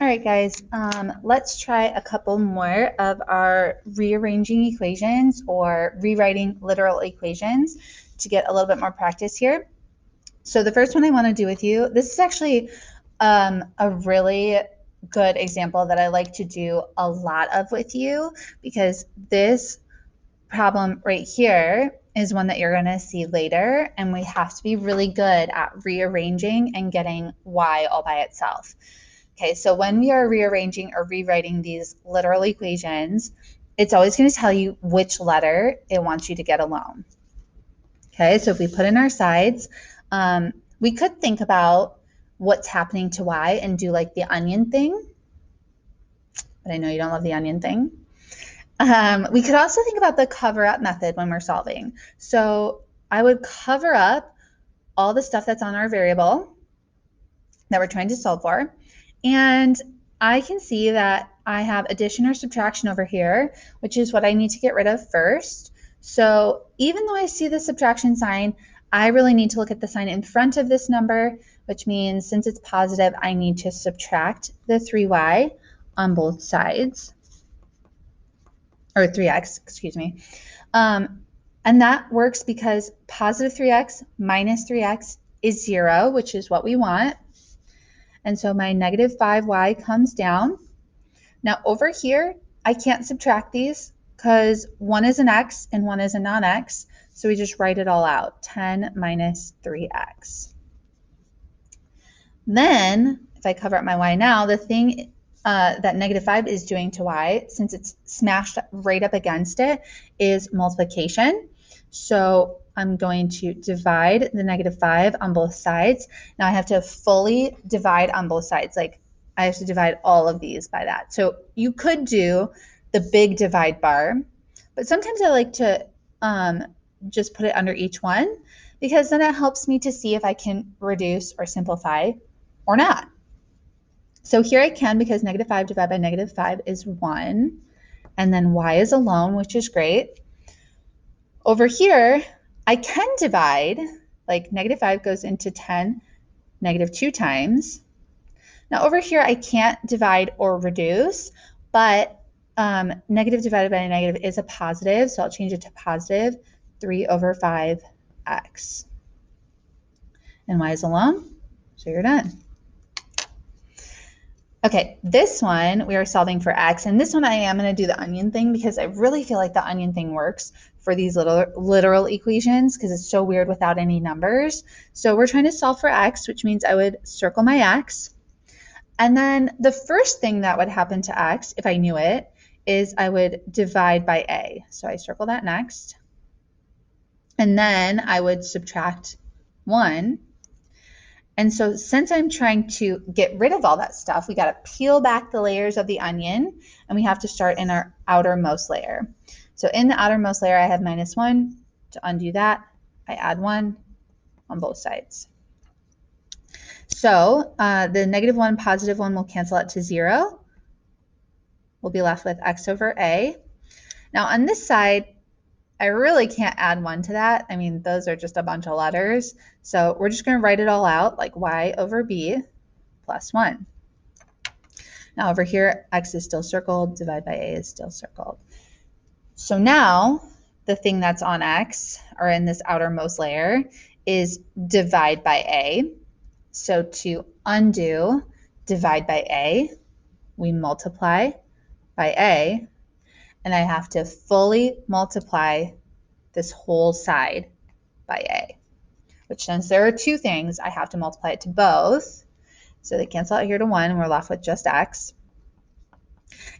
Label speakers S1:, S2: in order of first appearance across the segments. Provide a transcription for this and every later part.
S1: All right, guys, let's try a couple more of our rearranging equations or rewriting literal equations to get a little bit more practice here. So the first one I want to do with you, this is actually a really good example that I like to do a lot of with you because this problem right here is one that you're going to see later, and we have to be really good at rearranging and getting y all by itself. Okay, so when we are rearranging or rewriting these literal equations, it's always going to tell you which letter it wants you to get alone. Okay, so if we put in our sides, we could think about what's happening to y and do like the onion thing, but I know you don't love the onion thing. We could also think about the cover-up method when we're solving. So I would cover up all the stuff that's on our variable that we're trying to solve for, and I can see that I have addition or subtraction over here, which is what I need to get rid of first. So even though I see the subtraction sign, I really need to look at the sign in front of this number, which means since it's positive, I need to subtract the 3y on both sides, or 3x, excuse me. And that works because positive 3x minus 3x is 0, which is what we want. And so my negative 5y comes down. Now over here, I can't subtract these because one is an x and one is a non-x. So we just write it all out, 10 minus 3x. Then, if I cover up my y now, the thing that negative 5 is doing to y, since it's smashed right up against it, is multiplication. So I'm going to divide the negative 5 on both sides. Now I have to fully divide on both sides. Like I have to divide all of these by that. So you could do the big divide bar, but sometimes I like to just put it under each one because then it helps me to see if I can reduce or simplify or not. So here I can, because negative 5 divided by negative 5 is 1, and then y is alone, which is great. Over here, I can divide, like negative 5 goes into 10 negative 2 times. Now over here, I can't divide or reduce, but negative divided by a negative is a positive, so I'll change it to positive 3 over 5x. And y is alone, so you're done. Okay, this one we are solving for x, and this one I am going to do the onion thing because I really feel like the onion thing works for these literal equations because it's so weird without any numbers. So we're trying to solve for x, which means I would circle my x. And then the first thing that would happen to x, if I knew it, is I would divide by a. So I circle that next. And then I would subtract 1. And so since I'm trying to get rid of all that stuff, we got to peel back the layers of the onion, and we have to start in our outermost layer. So in the outermost layer, I have minus 1. To undo that, I add 1 on both sides. So the negative 1, positive 1 will cancel out to 0. We'll be left with x over a. Now on this side, I really can't add 1 to that. I mean, those are just a bunch of letters. So we're just going to write it all out like y over b plus 1. Now over here, x is still circled, divide by a is still circled. So now the thing that's on x, or in this outermost layer, is divide by a. So to undo divide by a, we multiply by a, and I have to fully multiply this whole side by a, which since there are two things, I have to multiply it to both. So they cancel out here to 1, and we're left with just x.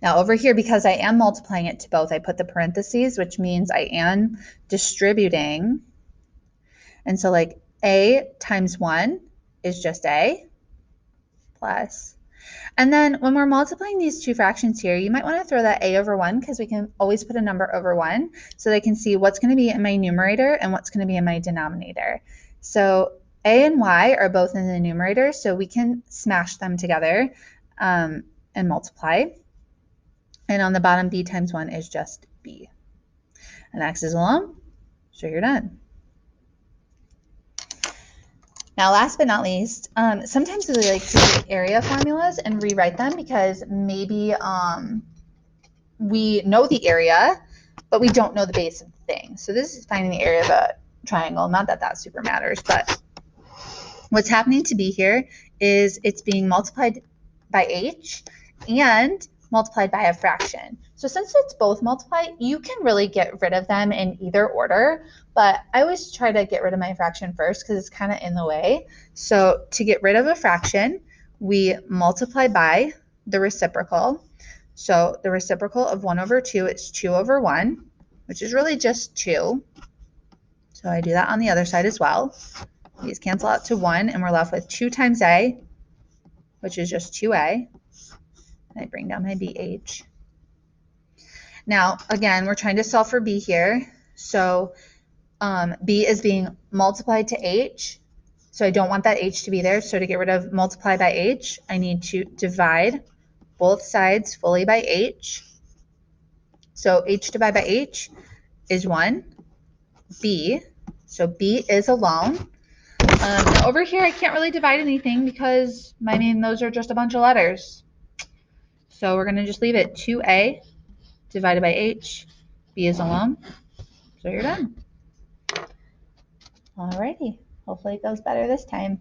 S1: Now over here, because I am multiplying it to both, I put the parentheses, which means I am distributing. And so like a times 1 is just a plus. And then when we're multiplying these two fractions here, you might want to throw that a over 1 because we can always put a number over 1 so they can see what's going to be in my numerator and what's going to be in my denominator. So a and y are both in the numerator, so we can smash them together and multiply. And on the bottom, b times 1 is just b. And x is alone, so you're done. Now, last but not least, sometimes we like to take area formulas and rewrite them because maybe we know the area, but we don't know the base of the thing. So this is finding the area of a triangle. Not that that super matters, but what's happening to b here is it's being multiplied by h and multiplied by a fraction. So since it's both multiplied, you can really get rid of them in either order, but I always try to get rid of my fraction first because it's kind of in the way. So to get rid of a fraction, we multiply by the reciprocal. So the reciprocal of 1 over 2 is 2 over 1, which is really just 2. So I do that on the other side as well. These cancel out to 1, and we're left with 2 times a, which is just 2a. And I bring down my bh. Now, again, we're trying to solve for b here. So b is being multiplied to h. So I don't want that h to be there. So to get rid of multiply by h, I need to divide both sides fully by h. So h divided by h is 1. B, so b is alone. Over here, I can't really divide anything because, I mean, those are just a bunch of letters. So we're going to just leave it 2a divided by h. B is alone. So you're done. Alrighty. Hopefully it goes better this time.